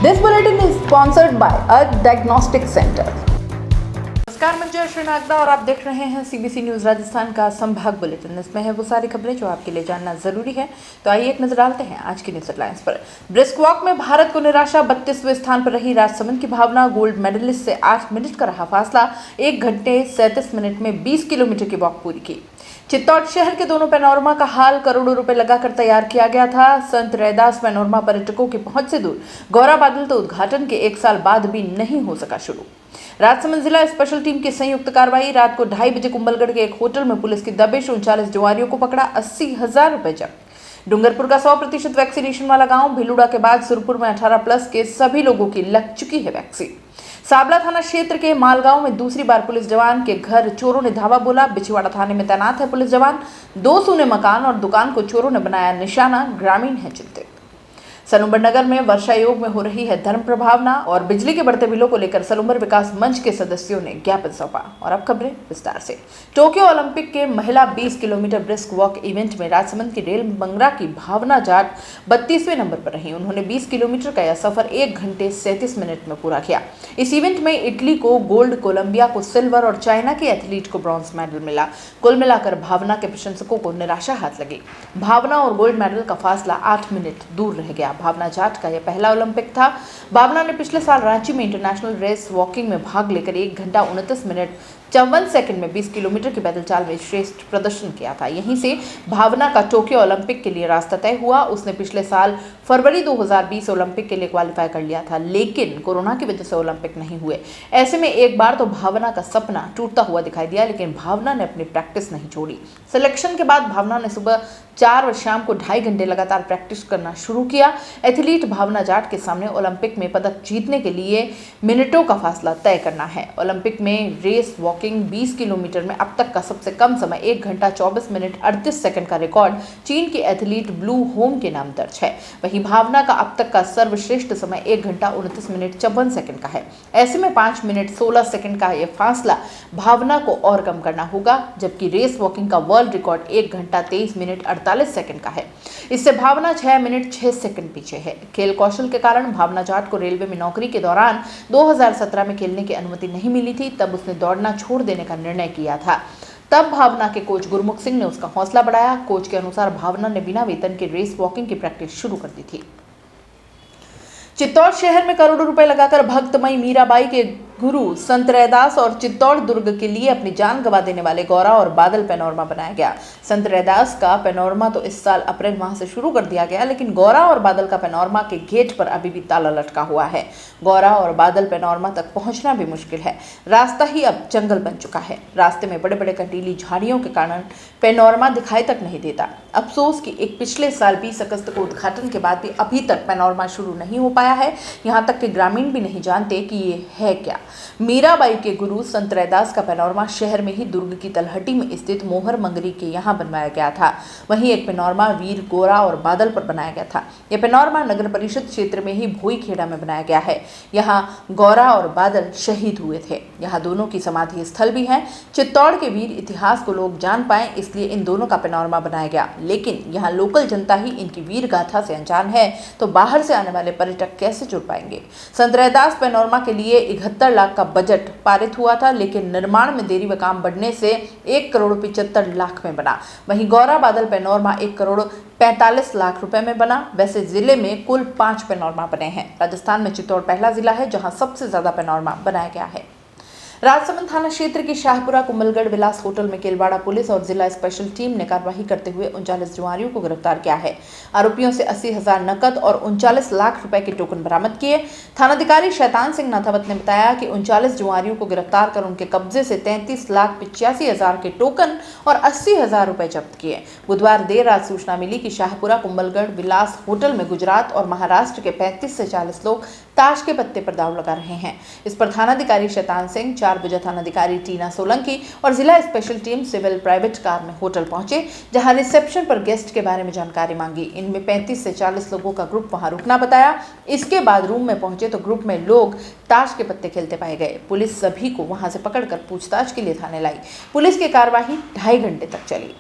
This bulletin is sponsored by a diagnostic center. नमस्कार, मैं जय श्री नागदा और आप देख रहे हैं सीबीसी न्यूज राजस्थान का संभाग बुलेटिन। इसमें है वो सारी खबरें जो आपके लिए जानना जरूरी है। तो आइए एक नजर डालते हैं आज की न्यूज हेडलाइंस पर। ब्रिस्क वॉक में भारत को निराशा, 32वें स्थान पर रही राजसमंद की भावना। गोल्ड मेडलिस्ट से 8 मिनट का रहा फासला। 1 घंटे 37 मिनट में 20 किलोमीटर की वॉक पूरी की। चित्तौड़ शहर के दोनों पैनोरमा का हाल करोड़ों रुपए लगाकर तैयार किया गया था। संत रैदास पैनोरमा पर्यटकों की पहुंच से दूर। गौरा बादल तो उद्घाटन के 1 साल बाद भी नहीं हो सका शुरू। राजसमंद जिला स्पेशल टीम की संयुक्त कार्रवाई। रात को 2:30 बजे कुंभलगढ़ के एक होटल में पुलिस की दबिश। 39 जुआरियों को पकड़ा, 80,000 रुपए जब्त। डूंगरपुर का 100% वैक्सीनेशन वाला गांव। भिलुड़ा के बाद सुरपुर में 18+ के सभी लोगों की लग चुकी है वैक्सीन। साबला थाना क्षेत्र के मालगांव में दूसरी बार पुलिस जवान के घर चोरों ने धावा बोला। बिछवाड़ा थाने में तैनात है पुलिस जवान। 2 सूने मकान और दुकान को चोरों ने बनाया निशाना। ग्रामीण है चिंतित। सलूम्बर नगर में वर्षा योग में हो रही है धर्म प्रभावना और बिजली के बढ़ते बिलों को लेकर सलूम्बर विकास मंच के सदस्यों ने ज्ञापन सौंपा। और अब खबरें विस्तार से। टोक्यो ओलंपिक के महिला 20 किलोमीटर ब्रिस्क वॉक इवेंट में राजसमंद की रेल मंगरा की भावना जाट 32वें नंबर पर रही। उन्होंने 20 किलोमीटर का यह सफर 1 घंटे 37 मिनट में पूरा किया। इस इवेंट में इटली को गोल्ड, कोलंबिया को सिल्वर और चाइना के एथलीट को ब्रॉन्ज मेडल मिला। कुल मिलाकर भावना के प्रशंसकों को निराशा हाथ लगी। भावना और गोल्ड मेडल का फासला 8 मिनट दूर रह गया। भावना जाट का यह पहला ओलंपिक था। भावना ने पिछले साल रांची में इंटरनेशनल रेस वॉकिंग में भाग लेकर 1 घंटा 29 मिनट 54 सेकंड में 20 किलोमीटर की पैदल चाल में श्रेष्ठ प्रदर्शन किया था। यहीं से भावना का टोक्यो ओलंपिक के लिए रास्ता तय हुआ। उसने पिछले साल फरवरी 2020 ओलंपिक के लिए क्वालिफाई कर लिया था, लेकिन कोरोना की वजह से ओलंपिक नहीं हुए। ऐसे में एक बार तो भावना का सपना टूटता हुआ दिखाई दिया, लेकिन भावना ने अपनी प्रैक्टिस नहीं छोड़ी। सिलेक्शन के बाद भावना ने सुबह 4 और शाम को 2.5 घंटे लगातार प्रैक्टिस करना शुरू किया। एथलीट भावना जाट के सामने ओलंपिक में पदक जीतने के लिए मिनटों का फासला तय करना है। ओलंपिक में रेस वॉकिंग 20 किलोमीटर में अब तक का सबसे कम समय 1 घंटा 24 मिनट 38 सेकंड का रिकॉर्ड चीन के एथलीट ब्लू होम के नाम दर्ज है। वहीं भावना का अब तक का सर्वश्रेष्ठ समय 1 घंटा 29 मिनट 54 सेकंड का है। ऐसे में 5 मिनट 16 सेकंड का यह फासला भावना को और कम करना होगा, जबकि रेस वॉकिंग का वर्ल्ड रिकॉर्ड 1 घंटा 23 मिनट 48 सेकंड का है। इससे भावना 6 मिनट 6 सेकंड पीछे है। खेल कौशल के कारण भावना जाट को रेलवे में नौकरी के दौरान 2017 में खेलने की अनुमति नहीं मिली थी। तब उसने दौड़ना छोड़ देने का निर्णय किया था। तब भावना के कोच गुरमुख सिंह ने उसका हौसला बढ़ाया। कोच के अनुसार भावना ने बिना वेतन के रेस वॉकिंग की प्रैक्टिस शुरू कर दी थी। चित्तौड़ शहर में करोड़ों रुपए लगाकर भक्तमयी मीराबाई के गुरु संत रैदास और चित्तौड़ दुर्ग के लिए अपनी जान गंवा देने वाले गौरा और बादल पैनोरमा बनाया गया। संत रैदास का पैनोरमा तो इस साल अप्रैल माह से शुरू कर दिया गया, लेकिन गौरा और बादल का पैनोरमा के गेट पर अभी भी ताला लटका हुआ है। गौरा और बादल पैनोरमा तक पहुंचना भी मुश्किल है। रास्ता ही अब जंगल बन चुका है। रास्ते में बड़े बड़े कंटीली झाड़ियों के कारण पैनोरमा दिखाई तक नहीं देता। अफसोस कि एक पिछले साल 20 अगस्त को उद्घाटन के बाद भी अभी तक पैनोरमा शुरू नहीं हो पाया है। यहाँ तक कि ग्रामीण भी नहीं जानते कि ये है क्या। मीराबाई के गुरु संत रैदास का पैनोरमा शहर में ही दुर्ग की तलहटी में स्थित मोहर मंगरी के यहाँ बनवाया गया था। वहीं एक पैनोरमा वीर गोरा और बादल पर बनाया गया था। यह पैनोरमा नगर परिषद क्षेत्र में ही भोईखेड़ा में बनाया गया है। यहाँ गौरा और बादल शहीद हुए थे। यहाँ दोनों की समाधि स्थल भी है। चित्तौड़ के वीर इतिहास को लोग जान पाए, इसलिए इन दोनों का पैनोरमा बनाया गया। लेकिन यहाँ लोकल जनता ही इनकी वीर गाथा से अनजान है, तो बाहर से आने वाले पर्यटक कैसे जुड़ पाएंगे। संत रैदास पैनोरमा के लिए 71 लाख का बजट पारित हुआ था, लेकिन निर्माण में देरी व काम बढ़ने से 1 करोड़ 75 लाख में बना। वहीं गौरा बादल पैनोरमा 1 करोड़ 45 लाख रुपए में बना। वैसे जिले में कुल 5 पैनोरमा बने हैं। राजस्थान में चित्तौड़ पहला जिला है जहां सबसे ज्यादा पैनोरमा बनाया गया है। राजसमंद थाना क्षेत्र की शाहपुरा कुंभलगढ़ विलास होटल में केलवाड़ा पुलिस और जिला स्पेशल टीम ने कार्रवाई करते हुए 39 जुआरियों को गिरफ्तार किया है। आरोपियों से 80,000 नकद और 39 लाख रुपए के टोकन बरामद किए। थानाधिकारी शैतान सिंह नाथावत ने बताया कि 39 जुआरियों को गिरफ्तार कर उनके कब्जे से 33,85,000 के टोकन और 80,000 रुपए जब्त किए। बुधवार देर रात सूचना मिली कि शाहपुरा कुंभलगढ़ विलास होटल में गुजरात और महाराष्ट्र के 35 से 40 लोग ताश के पत्ते पर दांव लगा रहे हैं। इस पर थानाधिकारी शैतान सिंह, 4 बजे थानाधिकारी टीना सोलंकी और जिला special team civil private car में होटल पहुंचे, जहां रिसेप्शन पर गेस्ट के बारे में जानकारी मांगी। इनमें 35 से 40 लोगों का ग्रुप वहां रुकना बताया। इसके बाद रूम में पहुंचे तो ग्रुप में लोग ताश के पत्ते खेलते पाए गए। पुलिस सभी को वहां से पकड़कर पूछताछ के लिए थाने लाई। पुलिस की कार्यवाही 2.5 घंटे तक चली।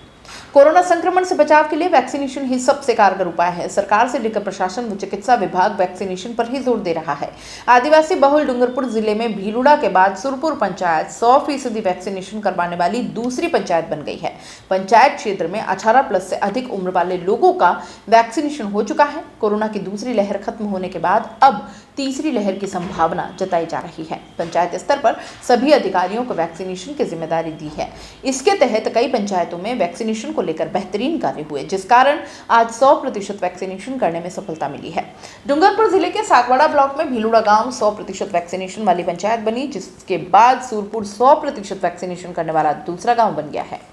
कोरोना संक्रमण से बचाव के लिए वैक्सीनेशन ही सबसे कारगर उपाय है। सरकार से लेकर प्रशासन व चिकित्सा विभाग वैक्सीनेशन पर ही जोर दे रहा है। आदिवासी बहुल डूंगरपुर जिले में भीलुड़ा के बाद सुरपुर पंचायत 100% वैक्सीनेशन करवाने वाली दूसरी पंचायत बन गई है। पंचायत क्षेत्र में 18+ से अधिक उम्र वाले लोगों का वैक्सीनेशन हो चुका है। कोरोना की दूसरी लहर खत्म होने के बाद अब तीसरी लहर की संभावना जताई जा रही है। पंचायत स्तर पर सभी अधिकारियों को वैक्सीनेशन की जिम्मेदारी दी है। इसके तहत कई पंचायतों में वैक्सीनेशन को लेकर बेहतरीन कार्य हुए, जिस कारण आज 100% वैक्सीनेशन करने में सफलता मिली है। डूंगरपुर जिले के सागवाड़ा ब्लॉक में भीलुड़ा गांव 100% वैक्सीनेशन वाली पंचायत बनी, जिसके बाद सूरपुर 100% वैक्सीनेशन करने वाला दूसरा गांव बन गया है।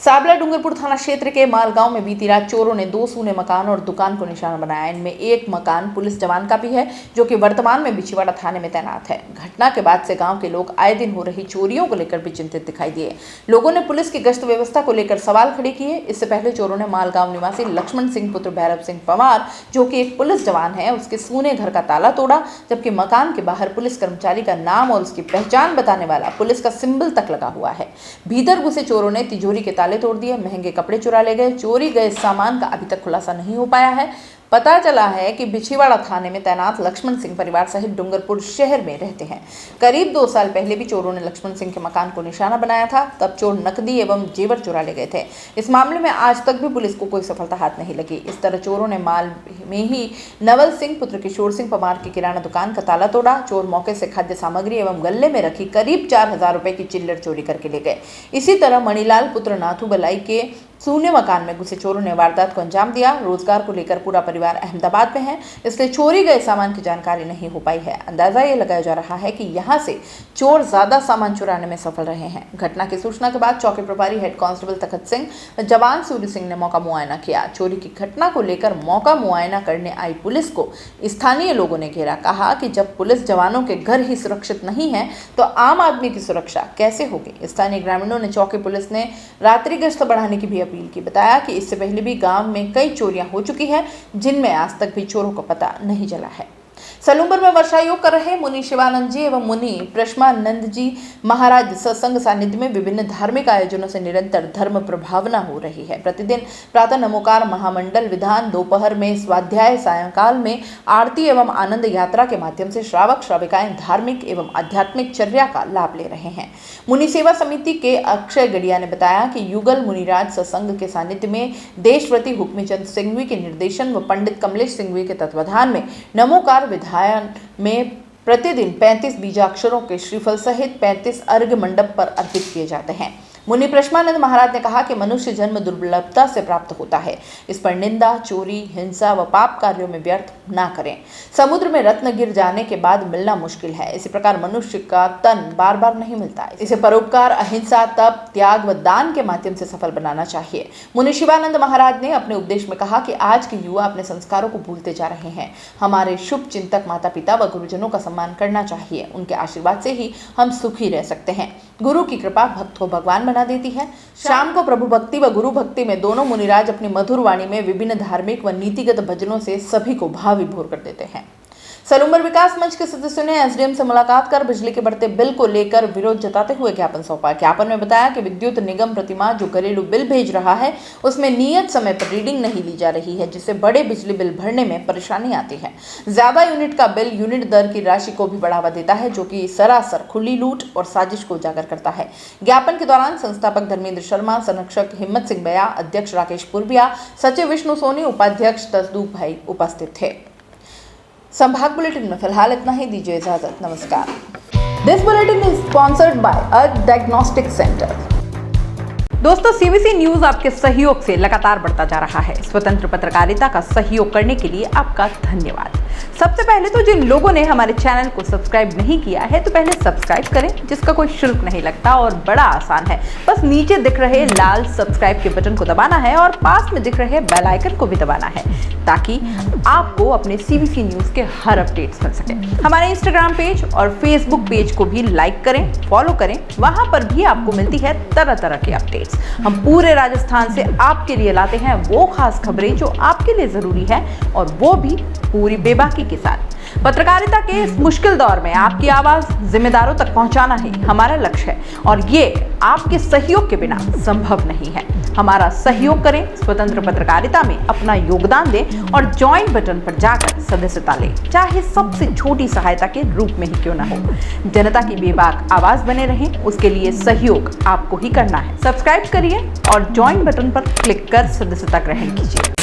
साबला डूंगरपुर थाना क्षेत्र के मालगांव में बीती रात चोरों ने 2 सूने मकान और दुकान को निशाना बनाया। इनमें एक मकान पुलिस जवान का भी है, जो कि वर्तमान में बिछीवाड़ा थाने में तैनात है। घटना के बाद से गांव के लोग आए दिन हो रही चोरियों को लेकर भी चिंतित दिखाई दिए। लोगों ने पुलिस की गश्त व्यवस्था को लेकर सवाल खड़े किए। इससे पहले चोरों ने मालगांव निवासी लक्ष्मण सिंह पुत्र भैरव सिंह पवार, जो कि एक पुलिस जवान है, उसके सूने घर का ताला तोड़ा, जबकि मकान के बाहर पुलिस कर्मचारी का नाम और उसकी पहचान बताने वाला पुलिस का सिंबल तक लगा हुआ है। भीतर घुसे चोरों ने तिजोरी के ताले तोड़ दिए, महंगे कपड़े चुरा ले गए। चोरी गए सामान का अभी तक खुलासा नहीं हो पाया है। पता चला है कि बिछीवाड़ा थाने में तैनात लक्ष्मण सिंह परिवार सहित डूंगरपुर शहर में रहते हैं। करीब 2 साल पहले भी चोरों ने लक्ष्मण सिंह के मकान को निशाना बनाया था, तब चोर नकदी एवं जेवर चुरा ले गए थे। इस मामले में आज तक भी पुलिस को कोई सफलता हाथ नहीं लगी। इस तरह चोरों ने माल में ही नवल सिंह पुत्र किशोर सिंह पवार की किराना दुकान का ताला तोड़ा। चोर मौके से खाद्य सामग्री एवं गल्ले में रखी करीब 4000 रुपए की चिल्लर चोरी करके ले गए। इसी तरह मणिलाल पुत्र नाथू बलाई के सूने मकान में घुसे चोरों ने वारदात को अंजाम दिया। रोजगार को लेकर पूरा परिवार अहमदाबाद में है, इसलिए चोरी गए सामान की जानकारी नहीं हो पाई है। अंदाजा ये लगाया जा रहा है कि यहां से चोर ज्यादा सामान चुराने में सफल रहे हैं। घटना की सूचना के बाद चौकी प्रभारी हेड कांस्टेबल तखत सिंह व जवान सूर्य सिंह ने मौका मुआयना किया। चोरी की घटना को लेकर मौका मुआयना करने आई पुलिस को स्थानीय लोगों ने घेरा। कहा कि जब पुलिस जवानों के घर ही सुरक्षित नहीं है तो आम आदमी की सुरक्षा कैसे होगी। स्थानीय ग्रामीणों ने चौकी पुलिस ने रात्रि गश्त बढ़ाने की भी अपील की। बताया कि इससे पहले भी गांव में कई चोरियां हो चुकी है, जिनमें आज तक भी चोरों को पता नहीं चला है। सलूम्बर में वर्षा योग कर रहे मुनि शिवानंद जी एवं मुनि प्रश्मानंद जी महाराज सत्संग सानिध्य में विभिन्न धार्मिक आयोजनों से निरंतर धर्म प्रभावना हो रही है। प्रतिदिन प्रातः नमोकार महामंडल विधान, दोपहर में स्वाध्याय, सायंकाल में आरती एवं आनंद यात्रा के माध्यम से श्रावक श्राविकाएं धार्मिक एवं आध्यात्मिक चर्या का लाभ ले रहे हैं। मुनि सेवा समिति के अक्षय गड़िया ने बताया कि युगल मुनिराज सत्संग के सानिध्य में देशव्रती हुक्मीचंद सिंघवी के निर्देशन व पंडित कमलेश सिंघवी के तत्वाधान में नमोकार विधान में प्रतिदिन 35 बीजाक्षरों के श्रीफल सहित 35 अर्घ्य मंडप पर अर्पित किए जाते हैं। मुनि प्रश्मानंद महाराज ने कहा कि मनुष्य जन्म दुर्लभता से प्राप्त होता है। इस पर निंदा, चोरी, हिंसा व पाप कार्यों में व्यर्थ ना करें। समुद्र में रत्न गिर जाने के बाद मिलना मुश्किल है, इसी प्रकार मनुष्य का तन बार बार नहीं मिलता। इसे परोपकार, अहिंसा, तप, त्याग व दान के माध्यम से सफल बनाना चाहिए। मुनि शिवानंद महाराज ने अपने उपदेश में कहा कि आज के युवा अपने संस्कारों को भूलते जा रहे हैं। हमारे शुभ चिंतक माता पिता व गुरुजनों का सम्मान करना चाहिए। उनके आशीर्वाद से ही हम सुखी रह सकते हैं। गुरु की कृपा भक्त को भगवान बना देती है। शाम को प्रभु भक्ति व गुरु भक्ति में दोनों मुनिराज अपनी मधुर वाणी में विभिन्न धार्मिक व नीतिगत भजनों से सभी को भाव विभोर कर देते हैं। सलूम्बर विकास मंच के सदस्यों ने एसडीएम से मुलाकात कर बिजली के बढ़ते बिल को लेकर विरोध जताते हुए ज्ञापन सौंपा। ज्ञापन में बताया कि विद्युत निगम प्रतिमाह जो घरेलू बिल भेज रहा है, उसमें नियत समय पर रीडिंग नहीं ली जा रही है, जिससे बड़े बिजली बिल भरने में परेशानी आती है। ज्यादा यूनिट का बिल यूनिट दर की राशि को भी बढ़ावा देता है, जो कि सरासर खुली लूट और साजिश को उजागर करता है। ज्ञापन के दौरान संस्थापक धर्मेंद्र शर्मा, संरक्षक हिम्मत सिंह बया, अध्यक्ष राकेश पुरबिया, सचिव विष्णु सोनी, उपाध्यक्ष तसदूक भाई उपस्थित थे। संभाग बुलेटिन में फिलहाल इतना ही। दीजिए इजाजत। नमस्कार। This bulletin is sponsored by a diagnostic centre. दोस्तों, सीबीसी न्यूज आपके सहयोग से लगातार बढ़ता जा रहा है। स्वतंत्र पत्रकारिता का सहयोग करने के लिए आपका धन्यवाद। सबसे पहले तो जिन लोगों ने हमारे चैनल को सब्सक्राइब नहीं किया है, तो पहले सब्सक्राइब करें, जिसका कोई शुल्क नहीं लगता और बड़ा आसान है। बस नीचे दिख रहे लाल सब्सक्राइब के बटन को दबाना है और पास में दिख रहे बेल आइकन को भी दबाना है, ताकि आपको अपने सीबीसी न्यूज के हर अपडेट्स मिल सके। हमारे इंस्टाग्राम पेज और फेसबुक पेज को भी लाइक करें, फॉलो करें। वहां पर भी आपको मिलती है तरह तरह की अपडेट्स। हम पूरे राजस्थान से आपके लिए लाते हैं वो खास खबरें जो आपके लिए जरूरी है, और वो भी पूरी बेबाकी के साथ। पत्रकारिता के इस मुश्किल दौर में आपकी आवाज जिम्मेदारों तक पहुंचाना ही हमारा लक्ष्य है और ये आपके सहयोग के बिना संभव नहीं है। हमारा सहयोग करें, स्वतंत्र पत्रकारिता में अपना योगदान दें और ज्वाइन बटन पर जाकर सदस्यता लें, चाहे सबसे छोटी सहायता के रूप में ही क्यों ना हो। जनता की बेबाक आवाज बने रहें, उसके लिए सहयोग आपको ही करना है। सब्सक्राइब करिए और ज्वाइन बटन पर क्लिक कर सदस्यता ग्रहण कीजिए।